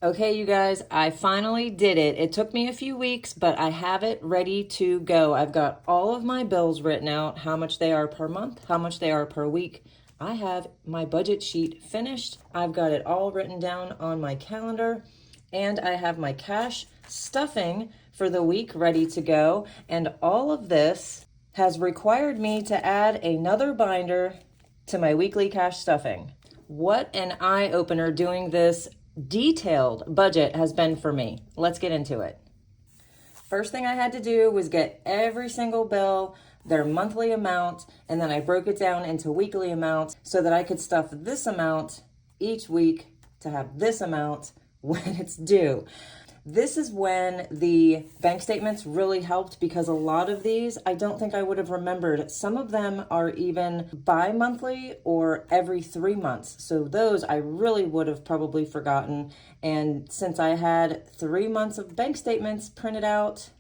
Okay, you guys, I finally did it. It took me a few weeks, but I have it ready to go. I've got all of my bills written out, how much they are per month, how much they are per week. I have my budget sheet finished. I've got it all written down on my calendar, and I have my cash stuffing for the week ready to go. And all of this has required me to add another binder to my weekly cash stuffing. What an eye-opener doing this detailed budget has been for me. Let's get into it. First thing I had to do was get every single bill, their monthly amount, and then I broke it down into weekly amounts so that I could stuff this amount each week to have this amount when it's due. This is when the bank statements really helped, because a lot of these I don't think I would have remembered. Some of them are even bi-monthly or every 3 months. So those I really would have probably forgotten. And since I had 3 months of bank statements printed out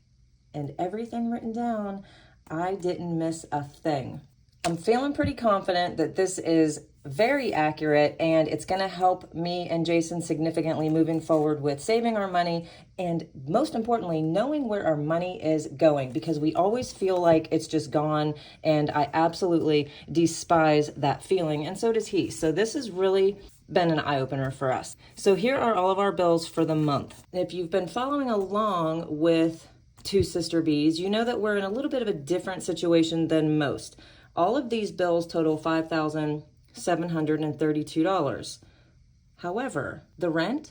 and everything written down, I didn't miss a thing. I'm feeling pretty confident that this is very accurate, and it's going to help me and Jason significantly moving forward with saving our money, and most importantly, knowing where our money is going, because we always feel like it's just gone, and I absolutely despise that feeling, and so does he. So this has really been an eye-opener for us. So here are all of our bills for the month. If you've been following along with Two Sister Bees, you know that we're in a little bit of a different situation than most. All of these bills total $5,732. However, the rent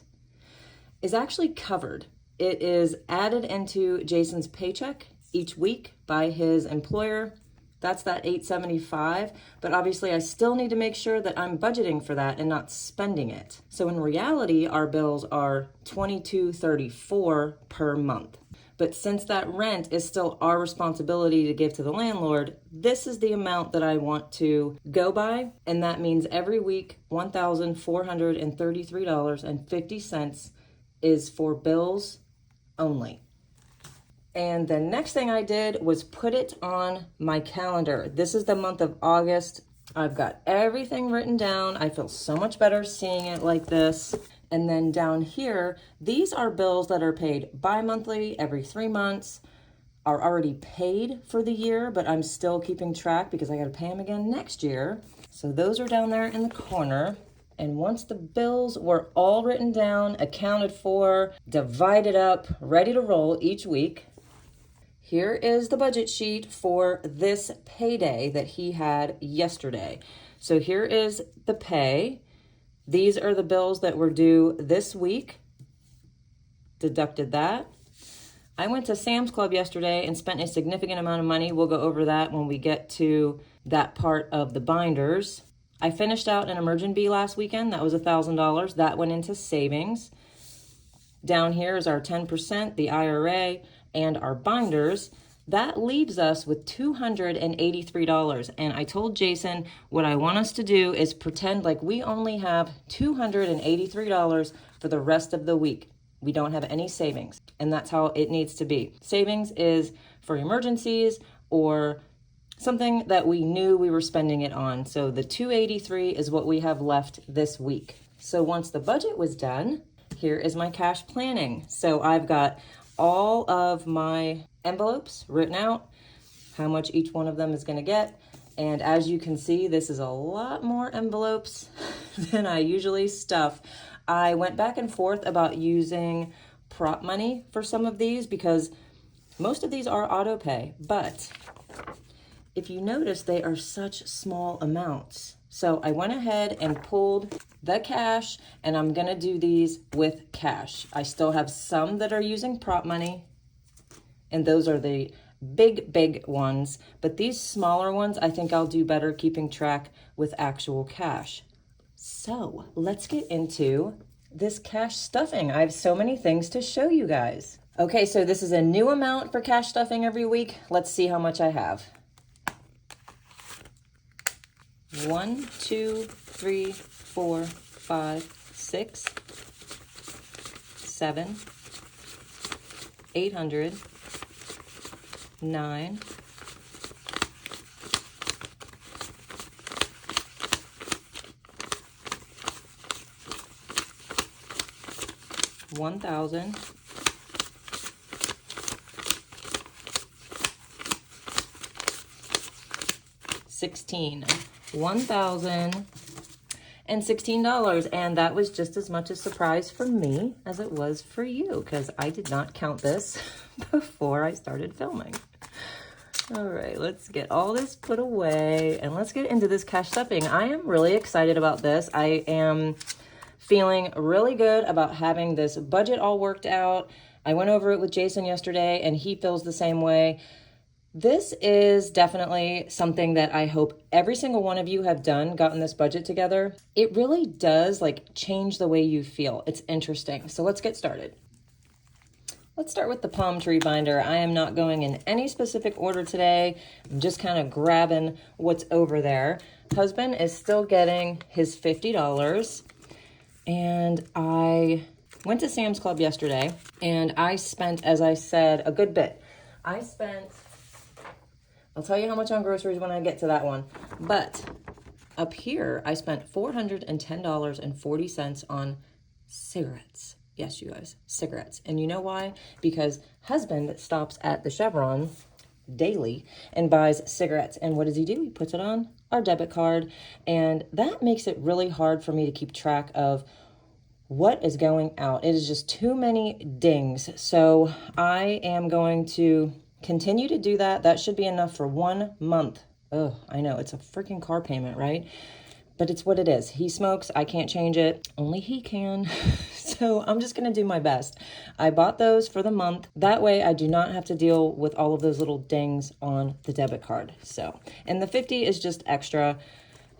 is actually covered. It is added into Jason's paycheck each week by his employer. That's that $875, but obviously I still need to make sure that I'm budgeting for that and not spending it. So in reality, our bills are $2234 per month. But since that rent is still our responsibility to give to the landlord, this is the amount that I want to go by. And that means every week, $1,433.50 is for bills only. And the next thing I did was put it on my calendar. This is the month of August. I've got everything written down. I feel so much better seeing it like this. And then down here, these are bills that are paid bi-monthly, every 3 months, are already paid for the year, but I'm still keeping track because I got to pay them again next year. So those are down there in the corner. And once the bills were all written down, accounted for, divided up, ready to roll each week, here is the budget sheet for this payday that he had yesterday. So here is the pay. These are the bills that were due this week. Deducted that. I went to Sam's Club yesterday and spent a significant amount of money. We'll go over that when we get to that part of the binders. I finished out an Emergent Bee last weekend. That was $1,000. That went into savings. Down here is our 10%, the IRA, and our binders. That leaves us with $283. And I told Jason what I want us to do is pretend like we only have $283 for the rest of the week. We don't have any savings, and that's how it needs to be. Savings is for emergencies or something that we knew we were spending it on. So the $283 is what we have left this week. So once the budget was done, here is my cash planning. So I've got all of my envelopes written out, how much each one of them is going to get. And as you can see, this is a lot more envelopes than I usually stuff. I went back and forth about using prop money for some of these because most of these are auto pay, but if you notice, they are such small amounts. So I went ahead and pulled the cash, and I'm gonna do these with cash. I still have some that are using prop money, and those are the big ones, but these smaller ones, I think I'll do better keeping track with actual cash. So let's get into this cash stuffing. I have so many things to show you guys. Okay, so this is a new amount for cash stuffing every week. Let's see how much I have. 1, 2, 3, 4, 5, 6, 7, 800, 9, 1,000. 16, $1,016, and that was just as much a surprise for me as it was for you, because I did not count this before I started filming. All right, let's get all this put away and let's get into this cash stuffing. I am really excited about this. I am feeling really good about having this budget all worked out. I went over it with Jason yesterday and he feels the same way. This is definitely something that I hope every single one of you have done, gotten this budget together. It really does like change the way you feel. It's interesting. So let's get started. Let's start with the palm tree binder. I am not going in any specific order today. I'm just kind of grabbing what's over there. Husband is still getting his $50. And I went to Sam's Club yesterday and I spent, as I said, a good bit. I'll tell you how much on groceries when I get to that one. But up here, I spent $410.40 on cigarettes. Yes, you guys, cigarettes. And you know why? Because husband stops at the Chevron daily and buys cigarettes. And what does he do? He puts it on our debit card. And that makes it really hard for me to keep track of what is going out. It is just too many dings. So I am going to continue to do that. That should be enough for 1 month. Oh, I know, it's a freaking car payment, right? But it's what it is. He smokes, I can't change it. Only he can. So I'm just gonna do my best. I bought those for the month. That way I do not have to deal with all of those little dings on the debit card. So, and the 50 is just extra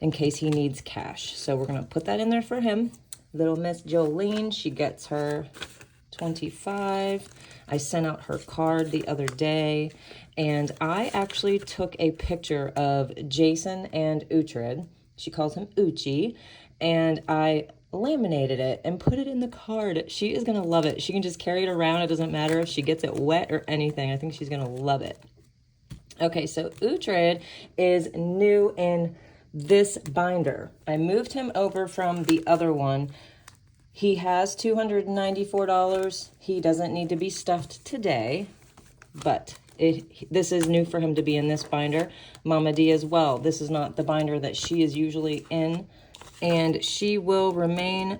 in case he needs cash. So we're gonna put that in there for him. Little Miss Jolene, she gets her 25. I sent out her card the other day, and I actually took a picture of Jason and Uhtred. She calls him Uchi, and I laminated it and put it in the card. She is gonna love it. She can just carry it around. It doesn't matter if she gets it wet or anything. I think she's gonna love it. Okay, so Uhtred is new in this binder. I moved him over from the other one. He has $294. He doesn't need to be stuffed today, but this is new for him to be in this binder. Mama D as well. This is not the binder that she is usually in, and she will remain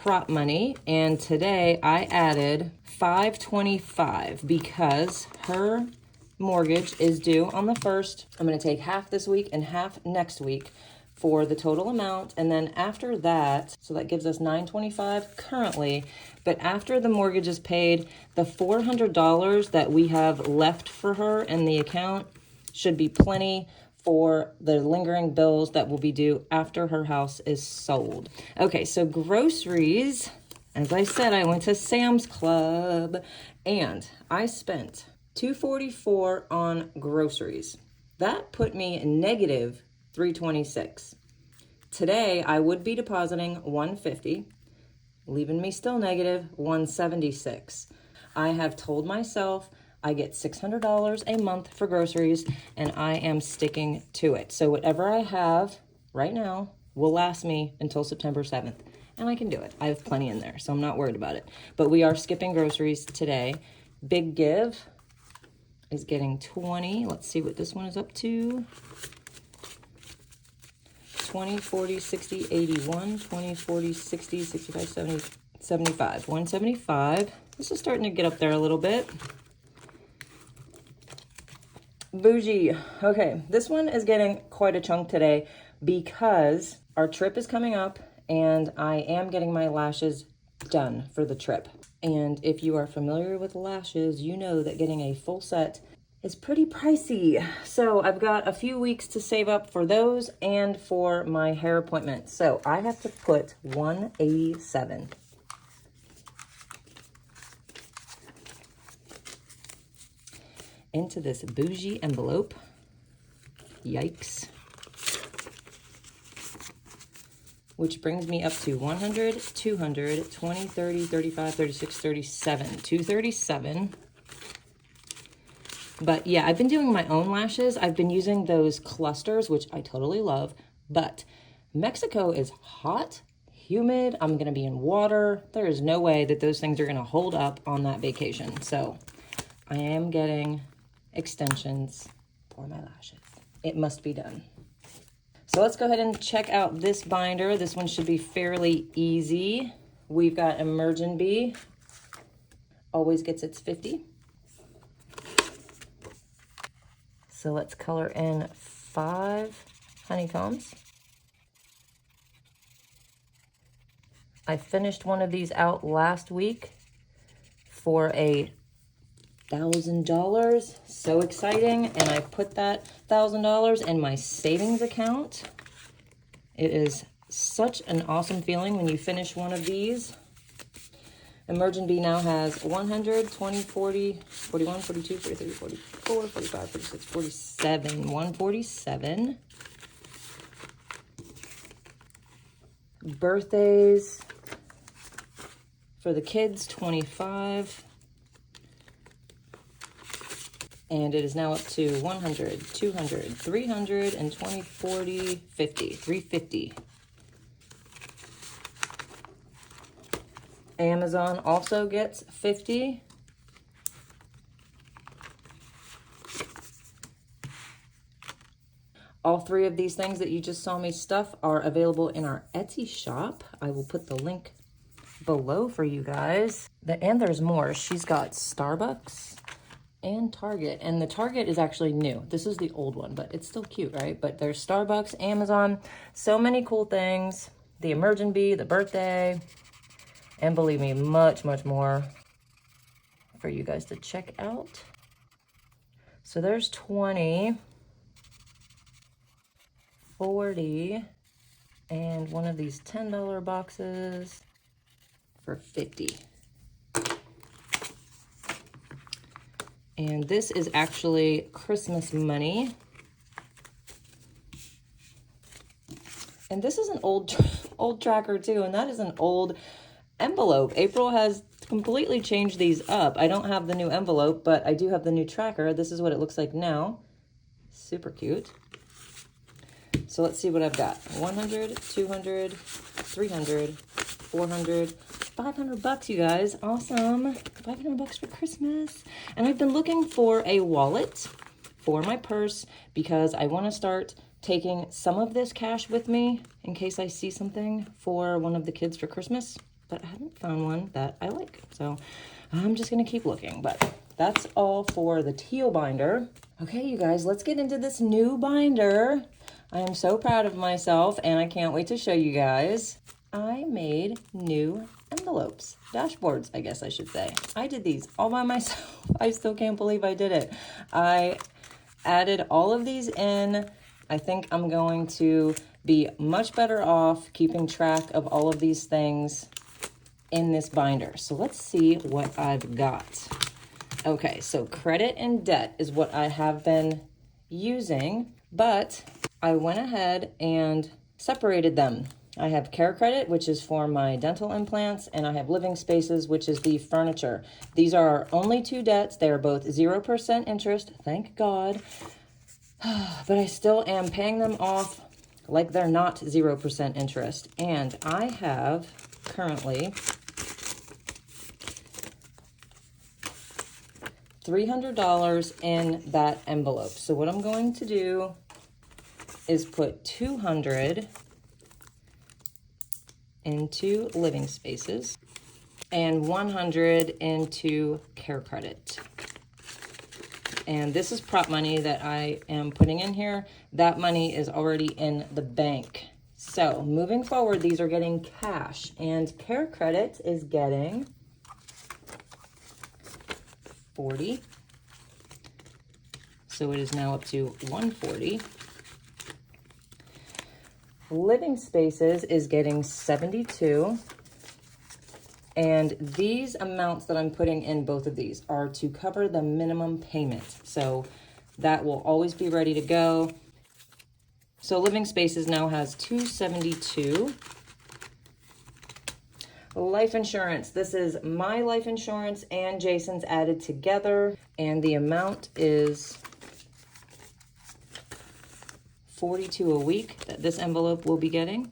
prop money. And today I added $525 because her mortgage is due on the 1st. I'm going to take half this week and half next week for the total amount, and then after that, so that gives us $925 currently, but after the mortgage is paid, the $400 that we have left for her in the account should be plenty for the lingering bills that will be due after her house is sold. Okay, so groceries, as I said, I went to Sam's Club and I spent $244 on groceries. That put me negative $326. Today, I would be depositing $150, leaving me still negative $176. I have told myself I get $600 a month for groceries, and I am sticking to it. So whatever I have right now will last me until September 7th, and I can do it. I have plenty in there, so I'm not worried about it. But we are skipping groceries today. Big Give is getting 20. Let's see what this one is up to. 20, 40, 60, 81, 20, 40, 60, 65, 70, 75. 175. This is starting to get up there a little bit. Bougie. Okay, this one is getting quite a chunk today because our trip is coming up and I am getting my lashes done for the trip. And if you are familiar with lashes, you know that getting a full set is pretty pricey. So I've got a few weeks to save up for those and for my hair appointment. So I have to put $187 into this bougie envelope. Yikes. Which brings me up to 100, 200, 20, 30, 35, 36, 37, 237. But yeah, I've been doing my own lashes. I've been using those clusters, which I totally love. But Mexico is hot, humid. I'm going to be in water. There is no way that those things are going to hold up on that vacation. So I am getting extensions for my lashes. It must be done. So let's go ahead and check out this binder. This one should be fairly easy. We've got Emergent Bee. Always gets its 50. So let's color in 5 honeycombs. I finished one of these out last week for $1,000. So exciting. And I put that $1,000 in my savings account. It is such an awesome feeling when you finish one of these. Emergent Bee now has 100, 20, 40, 41, 42, 43, 44, 45, 46, 47, 147. Birthdays for the kids, 25. And it is now up to 100, 200, 300, and 20, 40, 50, 350. Amazon also gets 50. All 3 of these things that you just saw me stuff are available in our Etsy shop. I will put the link below for you guys. And there's more. She's got Starbucks and Target. And the Target is actually new. This is the old one, but it's still cute, right? But there's Starbucks, Amazon, so many cool things. The Emergent Bee, the birthday. And believe me, much, much more for you guys to check out. So there's 20, 40, and one of these $10 boxes for 50. And this is actually Christmas money. And this is an old tracker too, and that is an old envelope. April has completely changed these up. I don't have the new envelope, but I do have the new tracker. This is what it looks like now. Super cute. So let's see what I've got. 100, 200, 300, 400, 500 bucks, you guys. Awesome. 500 bucks for Christmas. And I've been looking for a wallet for my purse because I want to start taking some of this cash with me in case I see something for one of the kids for Christmas. But I haven't found one that I like. So I'm just going to keep looking. But that's all for the teal binder. Okay, you guys, let's get into this new binder. I am so proud of myself, and I can't wait to show you guys. I made new envelopes. Dashboards, I guess I should say. I did these all by myself. I still can't believe I did it. I added all of these in. I think I'm going to be much better off keeping track of all of these things in this binder. So let's see what I've got. Okay, so credit and debt is what I have been using, but I went ahead and separated them. I have Care Credit, which is for my dental implants, and I have Living Spaces, which is the furniture. These are our only 2 debts. They are both 0% interest, thank God. But I still am paying them off like they're not 0% interest. And I have currently $300 in that envelope. So what I'm going to do is put 200 into Living Spaces and 100 into Care Credit. And this is prop money that I am putting in here. That money is already in the bank. So moving forward, these are getting cash, and Care Credit is getting 40. So it is now up to 140. Living Spaces is getting 72. And these amounts that I'm putting in both of these are to cover the minimum payment. So that will always be ready to go. So Living Spaces now has 272. Life insurance. This is my life insurance and Jason's added together. And the amount is $42 a week that this envelope will be getting.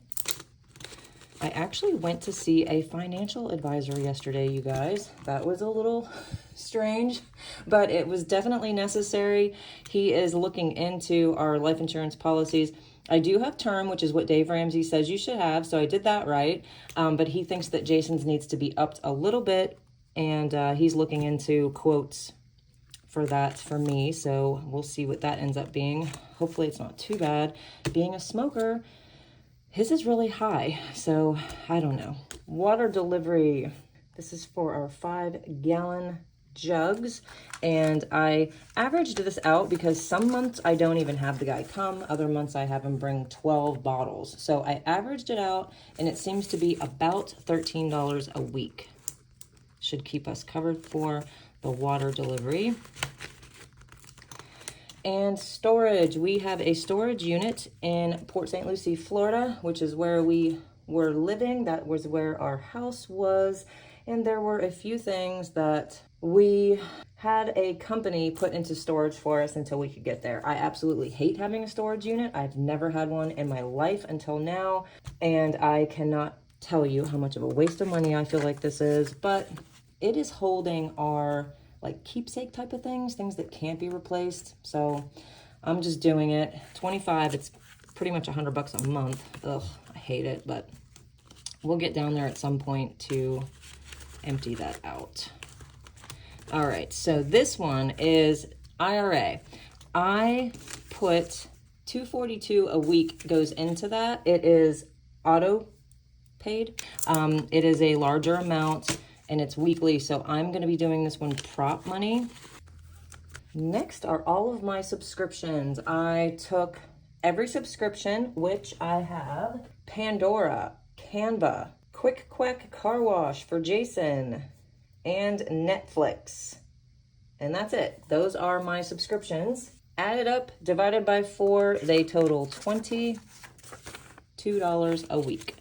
I actually went to see a financial advisor yesterday, you guys. That was a little strange, but it was definitely necessary. He is looking into our life insurance policies. I do have term, which is what Dave Ramsey says you should have, so I did that right. But he thinks that Jason's needs to be upped a little bit, and he's looking into quotes for that for me, so we'll see what that ends up being. Hopefully it's not too bad. Being a smoker, his is really high, so I don't know. Water delivery. This is for our 5-gallon jugs, and I averaged this out because some months I don't even have the guy come. Other months I have him bring 12 bottles. So I averaged it out, and it seems to be about $13 a week. Should keep us covered for the water delivery. And storage. We have a storage unit in Port St. Lucie, Florida, which is where we were living. That was where our house was. And there were a few things that we had a company put into storage for us until we could get there. I absolutely hate having a storage unit. I've never had one in my life until now. And I cannot tell you how much of a waste of money I feel like this is, but it is holding our like keepsake type of things that can't be replaced. So I'm just doing it. 25, it's pretty much $100 a month. Ugh, I hate it, but we'll get down there at some point to empty that out. All right, so this one is IRA. I put $242 a week goes into that. It is auto paid. It is a larger amount, and it's weekly, so I'm going to be doing this one prop money. Next are all of my subscriptions. I took every subscription, which I have Pandora, Canva, Quick Quack Car Wash for Jason, and Netflix. And that's it. Those are my subscriptions. Added up, divided by 4, they total $22 a week.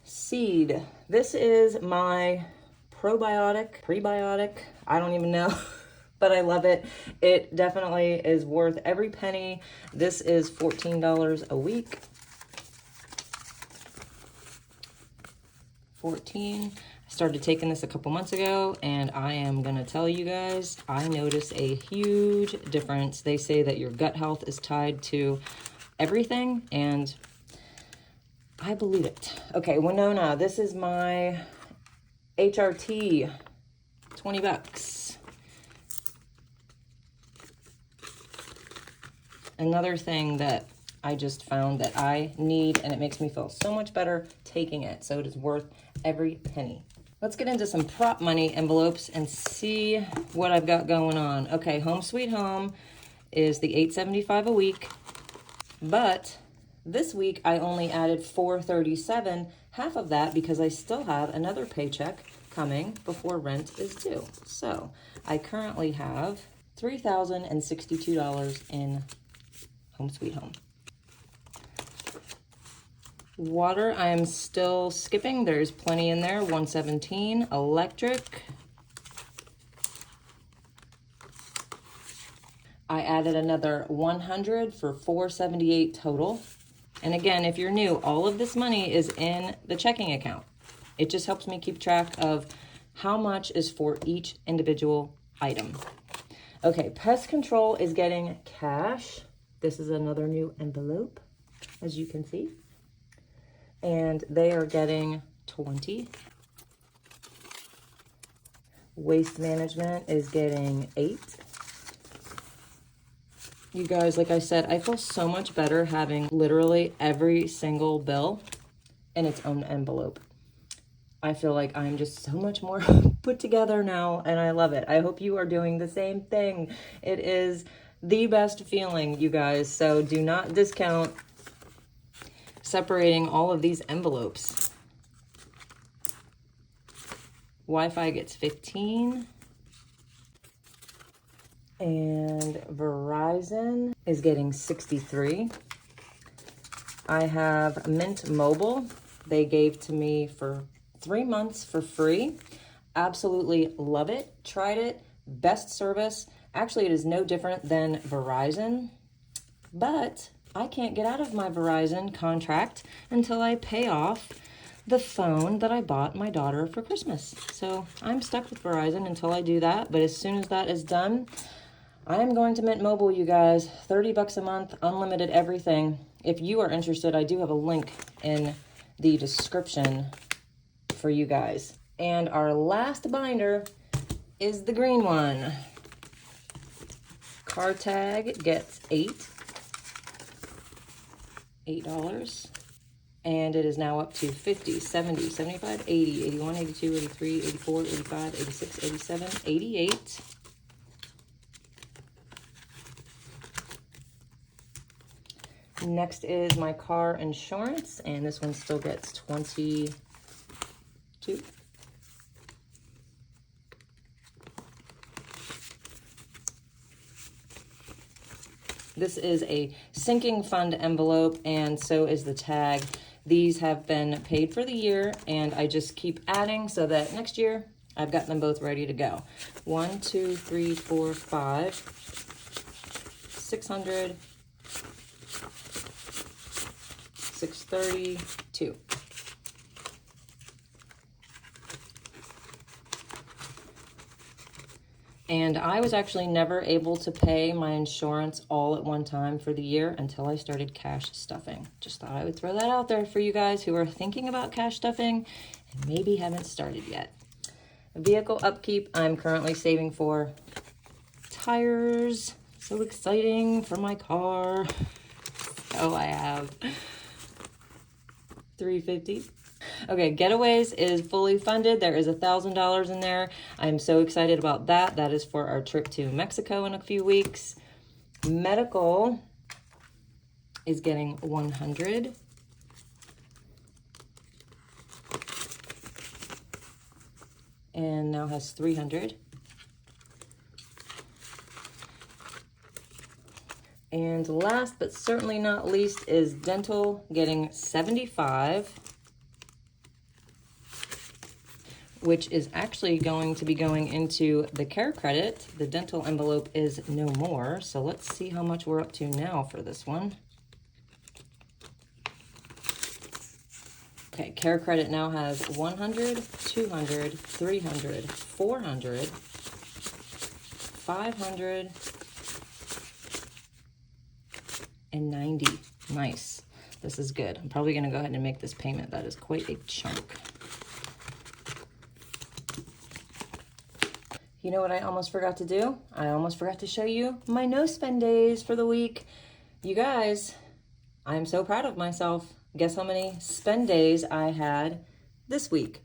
Seed. This is my prebiotic, I don't even know, but I love it. It definitely is worth every penny. This is $14 a week. 14. I started taking this a couple months ago, and I am gonna tell you guys, I noticed a huge difference. They say that your gut health is tied to everything, and I believe it. Okay, Winona, this is my HRT, $20. Another thing that I just found that I need, and it makes me feel so much better taking it, so it is worth every penny. Let's get into some prop money envelopes and see what I've got going on. Okay, Home Sweet Home is the $8.75 a week, but this week I only added $4.37, half of that because I still have another paycheck coming before rent is due. So I currently have $3,062 in Home Sweet Home. Water, I am still skipping. There's plenty in there. $117. Electric, I added another $100 for $478 total. And again, if you're new, all of this money is in the checking account. It just helps me keep track of how much is for each individual item. Okay, pest control is getting cash. This is another new envelope, as you can see. And they are getting 20. Waste management is getting 8. You guys, like I said, I feel so much better having literally every single bill in its own envelope. I feel like I'm just so much more put together now, and I love it. I hope you are doing the same thing. It is the best feeling, you guys, so do not discount separating all of these envelopes. Wi-Fi gets 15. And Verizon is getting 63. I have Mint Mobile. They gave to me for 3 months for free. Absolutely love it. Tried it. Best service. Actually, it is no different than Verizon, but I can't get out of my Verizon contract until I pay off the phone that I bought my daughter for Christmas. So I'm stuck with Verizon until I do that. But as soon as that is done, I am going to Mint Mobile, you guys. 30 bucks a month, unlimited everything. If you are interested, I do have a link in the description for you guys. And our last binder is the green one. Car tag gets $8. And it is now up to 50, 70, 75, 80, 81, 82, 83, 84, 85, 86, 87, 88. Next is my car insurance, and this one still gets 22. This is a sinking fund envelope, and so is the tag. These have been paid for the year, and I just keep adding so that next year I've got them both ready to go. 1, 2, 3, 4, 5, 600, 632. And I was actually never able to pay my insurance all at one time for the year until I started cash stuffing. Just thought I would throw that out there for you guys who are thinking about cash stuffing and maybe haven't started yet. Vehicle upkeep, I'm currently saving for tires. So exciting for my car. Oh, I have $350. Okay, Getaways is fully funded. There is $1,000 in there. I'm so excited about that. That is for our trip to Mexico in a few weeks. Medical is getting 100. And now has 300. And last but certainly not least is dental getting 75. Which is actually going to be going into the care credit. The dental envelope is no more. So let's see how much we're up to now for this one. Okay, care credit now has 100, 200, 300, 400, 500, and 90. Nice. This is good. I'm probably gonna go ahead and make this payment. That is quite a chunk. You know what I almost forgot to do? I almost forgot to show you my no spend days for the week. You guys, I'm so proud of myself. Guess how many spend days I had this week?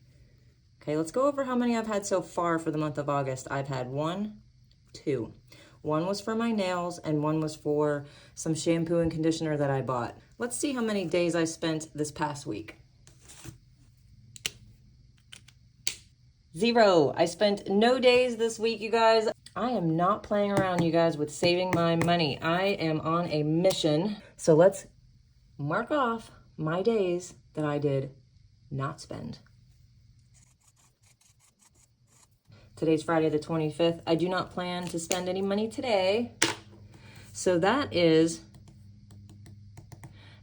Okay, let's go over how many I've had so far for the month of August. I've had 1, 2. One was for my nails and one was for some shampoo and conditioner that I bought. Let's see how many days I spent this past week. 0. I spent no days this week, you guys. I am not playing around, you guys, with saving my money. I am on a mission. So let's mark off my days that I did not spend. Today's Friday the 25th. I do not plan to spend any money today. So that is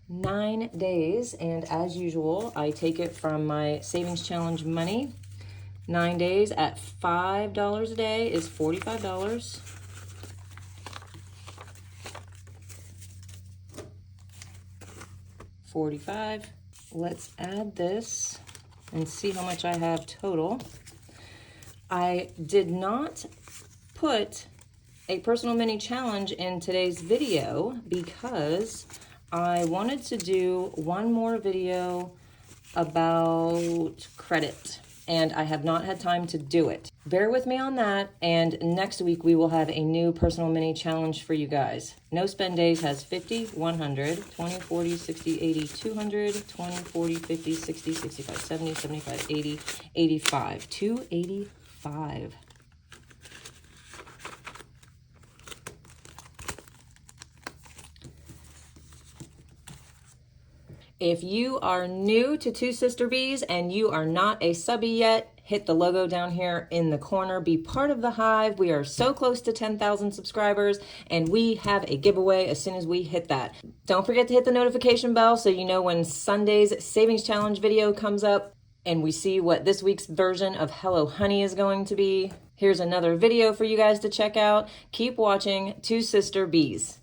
9 days. And as usual, I take it from my savings challenge money. 9 days at $5 a day is $45. $45. Let's add this and see how much I have total. I did not put a personal mini challenge in today's video because I wanted to do one more video about credit. And I have not had time to do it. Bear with me on that, and next week we will have a new personal mini challenge for you guys. No spend days has 50, 100, 20, 40, 60, 80, 200, 20, 40, 50, 60, 65, 70, 75, 80, 85, 285. If you are new to Two Sister Bees and you are not a subby yet, hit the logo down here in the corner. Be part of the hive. We are so close to 10,000 subscribers, and we have a giveaway as soon as we hit that. Don't forget to hit the notification bell so you know when Sunday's Savings Challenge video comes up and we see what this week's version of Hello Honey is going to be. Here's another video for you guys to check out. Keep watching Two Sister Bees.